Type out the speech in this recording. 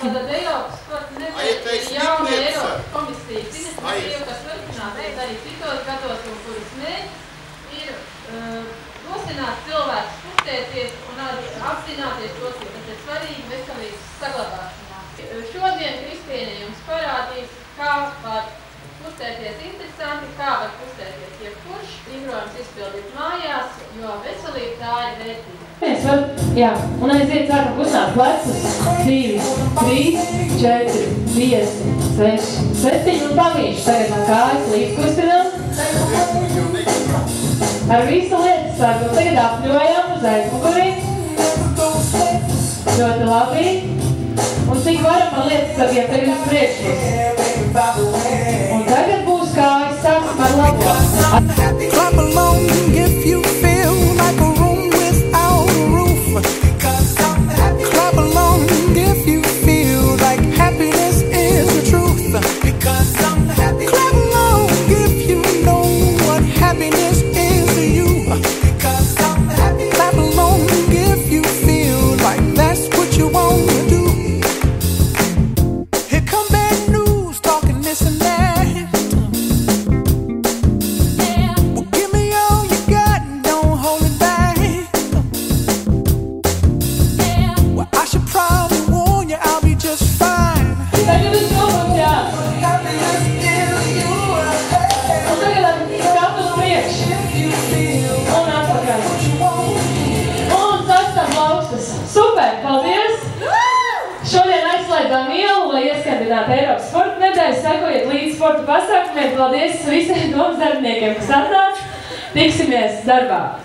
Tātad Eiropas sporta nedēļa ir jauna Eiropas komisijas iniciatīva, kas turpināsies arī citos gados un kuras mērķis ir rosināt cilvēkus kustēties un arī apzināties tos, ka tas ir svarīgi veselības saglabāšanā. Šodien Kristiene jums parādīs, kā var kustēties interesanti, kā var kustēties jebkurš, vingrojums izpildīt mājās, jo veselība tā ir vērtība. Mēs varam, jā, un aiziet sākam kustināt plecus, 2, 3, 4, 5, 6, 7 un pamīši. Tagad no kājas līdz kustinām. Ar visu lietas sākam. Tagad apļojam uz aizmuguri. Ļoti labi. Un cik varam ar lietas sagiem tagad uz priekšu. Un tagad būs kājas, sākam ar labo. Clap along if you feel like a room without a roof. Clap along if you feel like happiness is the truth. Clap along if you know what happiness is to you. Clap along if you feel like that's what you want to do. Here come bad news talking this and that. Super, paldies! Šodien aizslēdzām ielu, lai ieskandinātu Eiropas sporta nedēļu. Sekojiet līdz sporta pasākumiem. Paldies visiem domas darbiniekiem, kas atnāca. Tiksimies darbā!